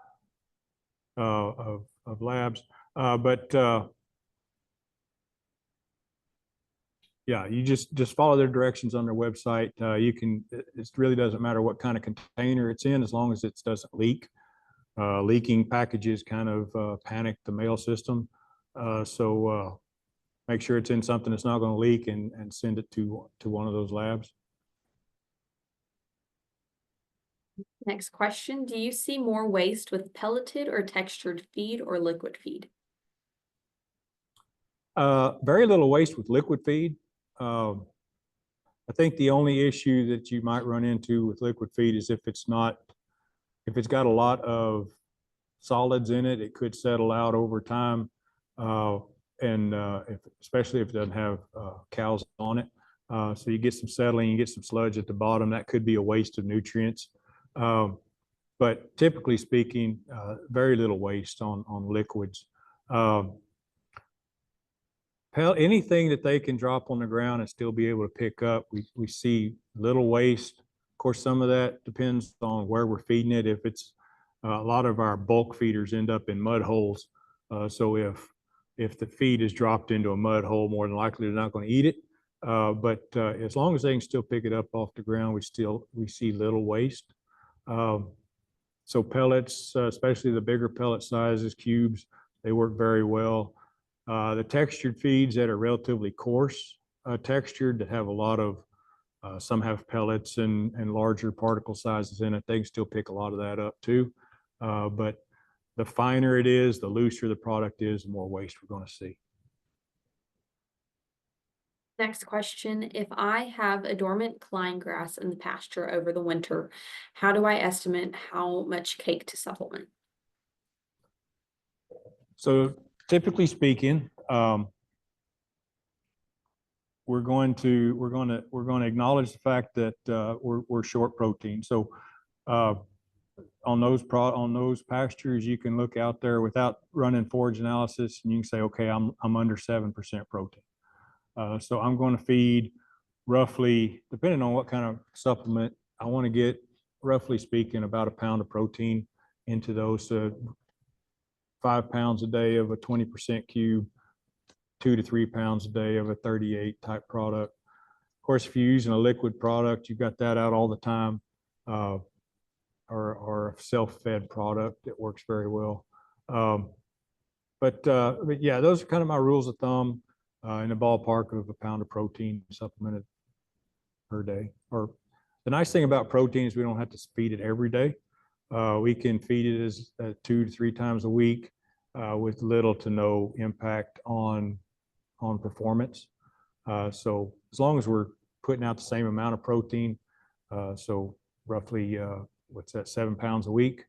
Speaker 3: of labs, but yeah, you just follow their directions on their website. It really doesn't matter what kind of container it's in, as long as it doesn't leak. Leaking packages kind of panic the mail system. So make sure it's in something that's not going to leak, and send it to one of those labs.
Speaker 1: Next question. Do you see more waste with pelleted or textured feed or liquid feed?
Speaker 3: Very little waste with liquid feed. I think the only issue that you might run into with liquid feed is if it's got a lot of solids in it, it could settle out over time. Especially if it doesn't have cows on it. So you get some settling, you get some sludge at the bottom, that could be a waste of nutrients. But typically speaking, very little waste on liquids. Anything that they can drop on the ground and still be able to pick up, we see little waste. Of course, some of that depends on where we're feeding it. If it's a lot of our bulk feeders end up in mud holes. So if the feed is dropped into a mud hole, more than likely they're not going to eat it. But as long as they can still pick it up off the ground, we see little waste. So pellets, especially the bigger pellet sizes, cubes, they work very well. The textured feeds that are relatively coarse textured, that have a lot of, some have pellets and larger particle sizes in it, they can still pick a lot of that up too. But the finer it is, the looser the product is, the more waste we're going to see.
Speaker 1: Next question. If I have a dormant cline grass in the pasture over the winter, how do I estimate how much cake to supplement?
Speaker 3: So typically speaking, we're going to acknowledge the fact that we're short protein. So on those pastures, you can look out there without running forage analysis, and you can say, okay, I'm under 7% protein. So I'm going to feed roughly, depending on what kind of supplement, I want to get, roughly speaking, about 1 pound of protein into those. 5 pounds a day of a 20% cube, 2 to 3 pounds a day of a 38 type product. Of course, if you're using a liquid product, you've got that out all the time, or a self-fed product that works very well. But yeah, those are kind of my rules of thumb. in the ballpark of a pound of protein supplemented per day. Or the nice thing about protein is we don't have to feed it every day. We can feed it as 2 to 3 times a week with little to no impact on performance. So as long as we're putting out the same amount of protein, so roughly what's that, 7 pounds a week,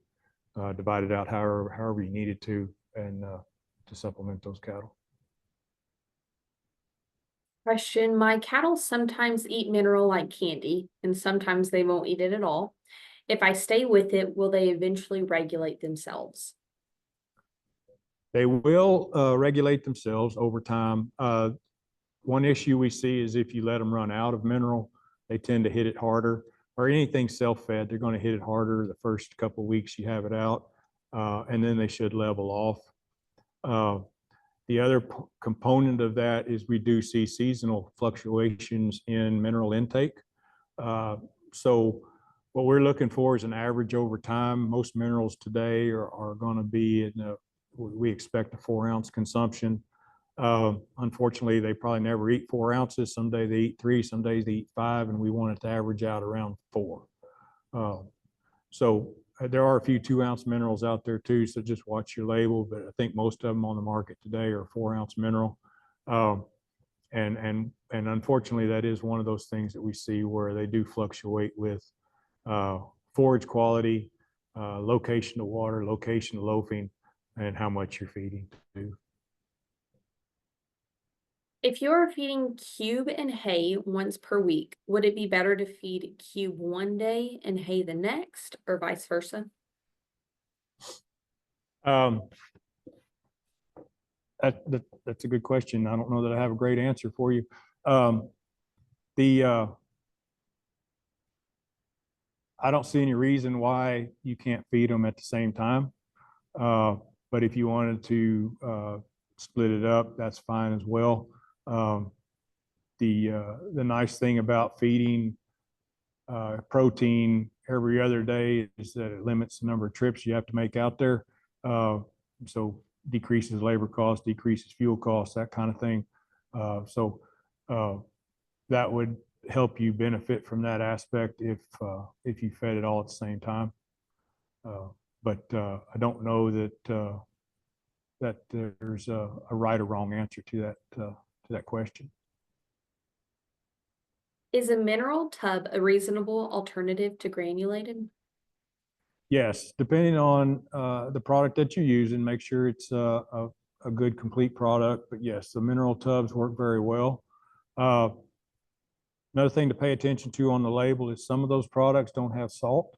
Speaker 3: divided out however you needed to, and to supplement those cattle.
Speaker 1: Question, my cattle sometimes eat mineral like candy, and sometimes they won't eat it at all. If I stay with it, will they eventually regulate themselves?
Speaker 3: They will regulate themselves over time. One issue we see is if you let them run out of mineral, they tend to hit it harder. Or anything self-fed, they're going to hit it harder the first couple of weeks you have it out, and then they should level off. The other component of that is we do see seasonal fluctuations in mineral intake. So what we're looking for is an average over time. Most minerals today are going to be we expect a 4-ounce consumption. Unfortunately, they probably never eat 4 ounces. Some days they eat 3, some days they eat 5, and we want it to average out around 4. So there are a few 2-ounce minerals out there too, so just watch your label. But I think most of them on the market today are 4-ounce mineral. And unfortunately, that is one of those things that we see where they do fluctuate with forage quality, location of water, location of loafing, and how much you're feeding to.
Speaker 1: If you're feeding cube and hay once per week, would it be better to feed cube one day and hay the next, or vice versa?
Speaker 3: That's a good question. I don't know that I have a great answer for you. I don't see any reason why you can't feed them at the same time. But if you wanted to split it up, that's fine as well. The nice thing about feeding protein every other day is that it limits the number of trips you have to make out there. So decreases labor costs, decreases fuel costs, that kind of thing. So that would help you benefit from that aspect if you fed it all at the same time. But I don't know that there's a right or wrong answer to that question.
Speaker 1: Is a mineral tub a reasonable alternative to granulated?
Speaker 3: Yes, depending on the product that you use, and make sure it's a good complete product. But yes, the mineral tubs work very well. Another thing to pay attention to on the label is some of those products don't have salt.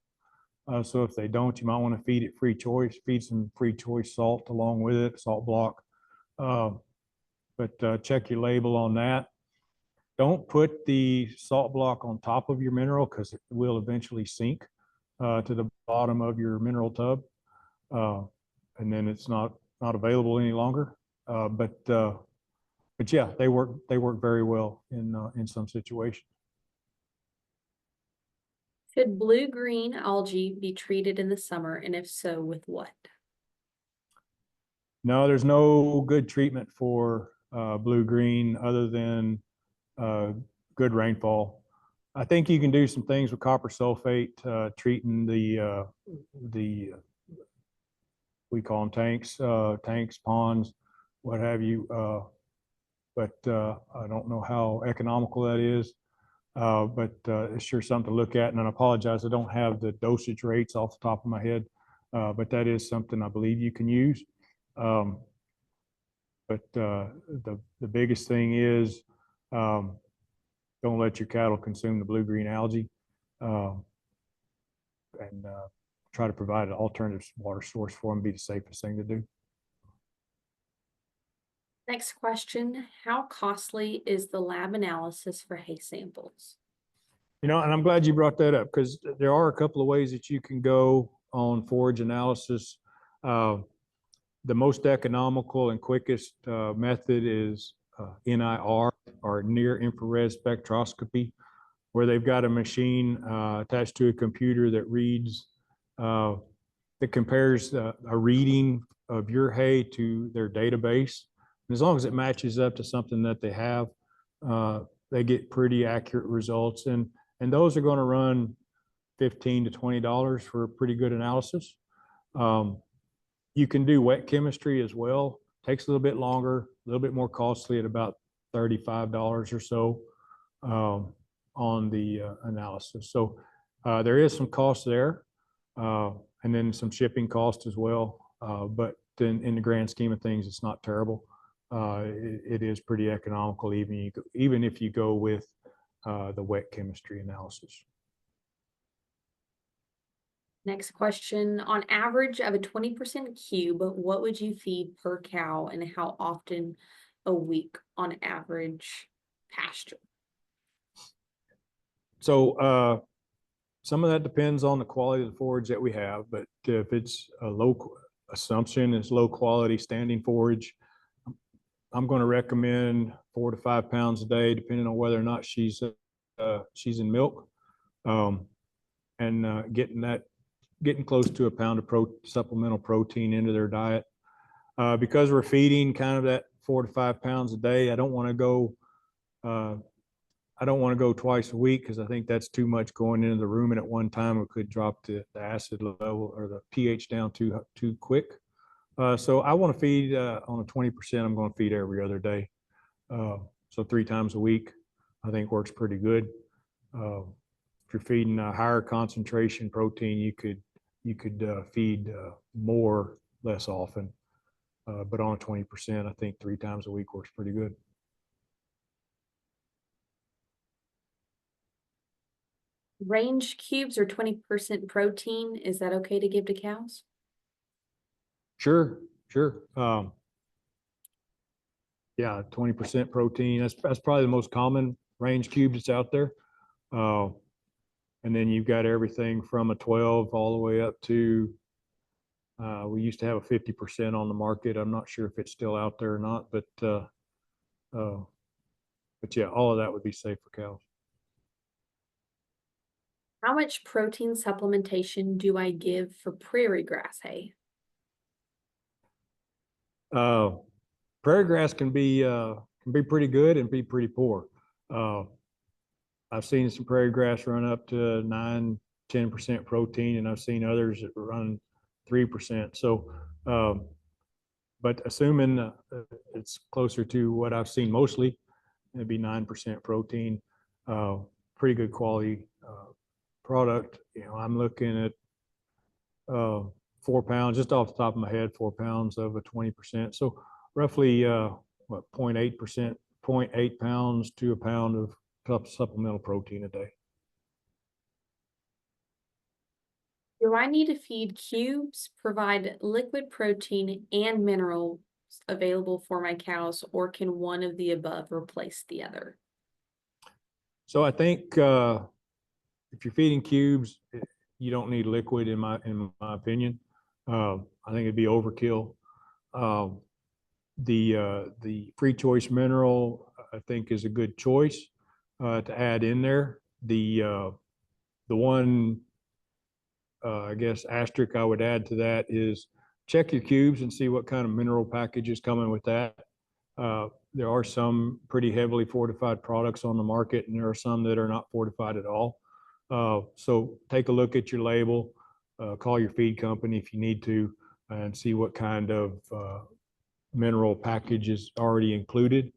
Speaker 3: So if they don't, you might want to feed it free choice, feed some free choice salt along with it, salt block. But check your label on that. Don't put the salt block on top of your mineral because it will eventually sink to the bottom of your mineral tub. And then it's not available any longer. But yeah, they work very well in some situations.
Speaker 1: Should blue-green algae be treated in the summer, and if so, with what?
Speaker 3: No, there's no good treatment for blue-green other than good rainfall. I think you can do some things with copper sulfate, treating the we call them tanks, ponds, what have you. But I don't know how economical that is. But it's sure something to look at. And I apologize, I don't have the dosage rates off the top of my head, but that is something I believe you can use. But the biggest thing is don't let your cattle consume the blue-green algae, and try to provide an alternative water source for them, be the safest thing to do.
Speaker 1: Next question, how costly is the lab analysis for hay samples?
Speaker 3: And I'm glad you brought that up because there are a couple of ways that you can go on forage analysis. The most economical and quickest method is NIR, or near infrared spectroscopy, where they've got a machine attached to a computer that reads, that compares a reading of your hay to their database. As long as it matches up to something that they have, they get pretty accurate results. And those are going to run $15 to $20 for a pretty good analysis. You can do wet chemistry as well. Takes a little bit longer, a little bit more costly at about $35 or so on the analysis. So there is some cost there, and then some shipping cost as well. But then in the grand scheme of things, it's not terrible. It is pretty economical, even if you go with the wet chemistry analysis.
Speaker 1: Next question, on average of a 20% cube, what would you feed per cow and how often a week on average pasture?
Speaker 3: So some of that depends on the quality of the forage that we have, but if it's a low assumption, it's low quality standing forage, I'm going to recommend 4 to 5 pounds a day, depending on whether or not she's in milk, and getting close to a pound of supplemental protein into their diet. Because we're feeding kind of that 4 to 5 pounds a day, I don't want to go twice a week, because I think that's too much going into the rumen at one time. It could drop the acid level or the pH down too quick. So I want to feed on a 20%. I'm going to feed every other day. So 3 times a week, I think works pretty good. If you're feeding a higher concentration protein, you could feed more less often. But on a 20%, I think 3 times a week works pretty good.
Speaker 1: Range cubes or 20% protein, is that okay to give to cows?
Speaker 3: Sure. Yeah, 20% protein. That's probably the most common range cube that's out there. And then you've got everything from a 12 all the way up to, we used to have a 50% on the market. I'm not sure if it's still out there or not, but yeah, all of that would be safe for cows.
Speaker 1: How much protein supplementation do I give for prairie grass hay?
Speaker 3: Prairie grass can be pretty good and be pretty poor. I've seen some prairie grass run up to 9-10% protein, and I've seen others that run 3%. So, but assuming it's closer to what I've seen mostly, it'd be 9% protein. Pretty good quality product. I'm looking at 4 pounds, just off the top of my head, 4 pounds of a 20%. So roughly 0.8%, 0.8 pounds to a pound of supplemental protein a day.
Speaker 1: Do I need to feed cubes, provide liquid protein and minerals available for my cows, or can one of the above replace the other?
Speaker 3: So I think if you're feeding cubes, you don't need liquid in my opinion. I think it'd be overkill. The free choice mineral, I think, is a good choice to add in there. The one I guess asterisk I would add to that is check your cubes and see what kind of mineral package is coming with that. There are some pretty heavily fortified products on the market, and there are some that are not fortified at all. So take a look at your label, call your feed company if you need to, and see what kind of mineral package is already included.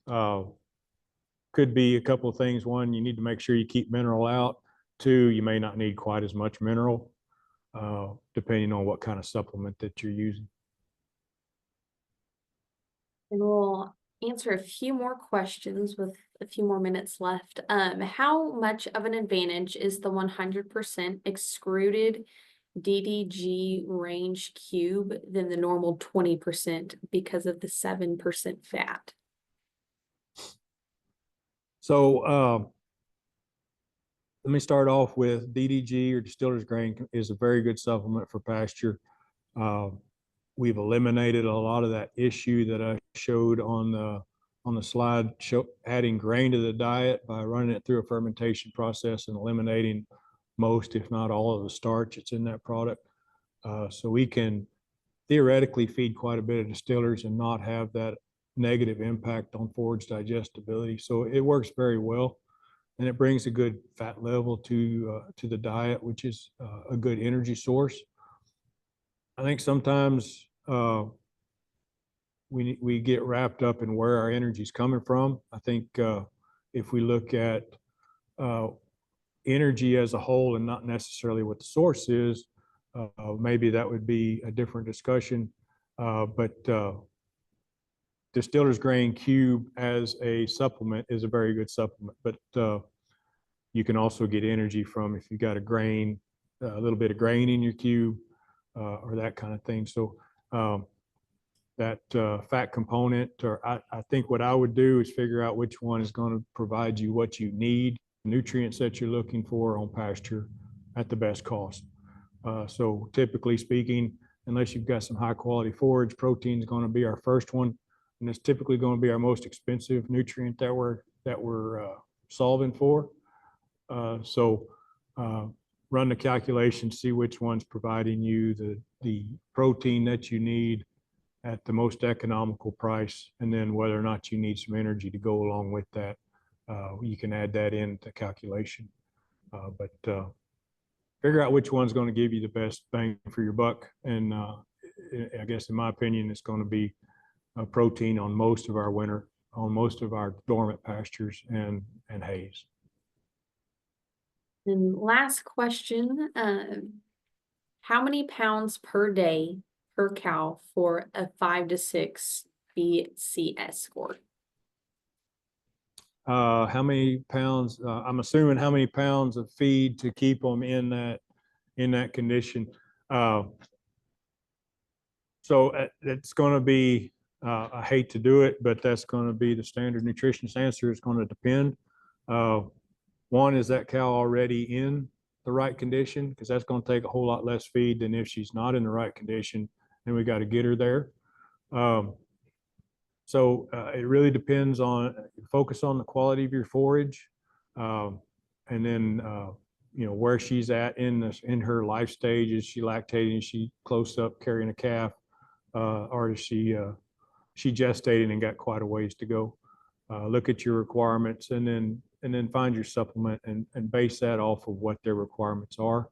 Speaker 3: Could be a couple of things. One, you need to make sure you keep mineral out. 2, you may not need quite as much mineral, depending on what kind of supplement that you're using.
Speaker 1: And we'll answer a few more questions with a few more minutes left. How much of an advantage is the 100% extruded DDG range cube than the normal 20% because of the 7% fat?
Speaker 3: So let me start off with DDG, or distiller's grain, is a very good supplement for pasture. We've eliminated a lot of that issue that I showed on the slide, adding grain to the diet by running it through a fermentation process and eliminating most, if not all, of the starch that's in that product. So we can theoretically feed quite a bit of distillers and not have that negative impact on forage digestibility. So it works very well, and it brings a good fat level to the diet, which is a good energy source. I think sometimes we get wrapped up in where our energy is coming from. I think if we look at energy as a whole and not necessarily what the source is, maybe that would be a different discussion. But distiller's grain cube as a supplement is a very good supplement. But you can also get energy from if you got a little bit of grain in your cube or that kind of thing. So that fat component, or I think what I would do is figure out which one is going to provide you what you need, nutrients that you're looking for on pasture at the best cost. So typically speaking, unless you've got some high quality forage, protein is going to be our first one, and it's typically going to be our most expensive nutrient that we're solving for. So run the calculation, see which one's providing you the protein that you need at the most economical price, and then whether or not you need some energy to go along with that. You can add that into calculation, but figure out which one's going to give you the best bang for your buck. And I guess in my opinion, it's going to be protein on most of our dormant pastures and hays.
Speaker 1: And last question, how many pounds per day per cow for a 5 to 6 BCS score?
Speaker 3: How many pounds? I'm assuming how many pounds of feed to keep them in that condition. So it's going to be. I hate to do it, but that's going to be the standard nutritionist answer. It's going to depend. One, is that cow already in the right condition? Because that's going to take a whole lot less feed than if she's not in the right condition. Then we got to get her there. So it really depends on, focus on the quality of your forage, and then where she's at in her life stage. Is she lactating? Is she close up carrying a calf, or is she gestating and got quite a ways to go? Look at your requirements, and then find your supplement and base that off of what their requirements are.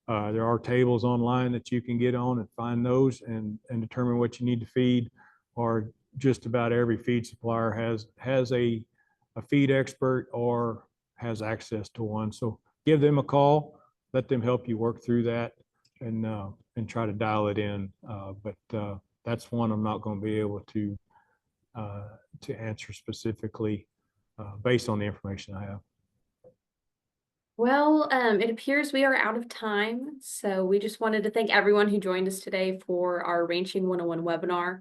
Speaker 3: There are tables online that you can get on and find those and determine what you need to feed, or just about every feed supplier has a feed expert or has access to one. So give them a call, let them help you work through that, and try to dial it in. But that's one I'm not going to be able to answer specifically based on the information I have.
Speaker 1: Well, it appears we are out of time, so we just wanted to thank everyone who joined us today for our Ranching 101 webinar.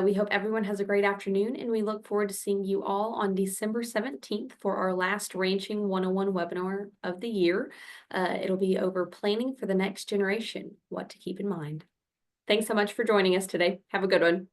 Speaker 1: We hope everyone has a great afternoon, and we look forward to seeing you all on December 17th for our last Ranching 101 webinar of the year. It'll be over planning for the next generation, what to keep in mind. Thanks so much for joining us today. Have a good one.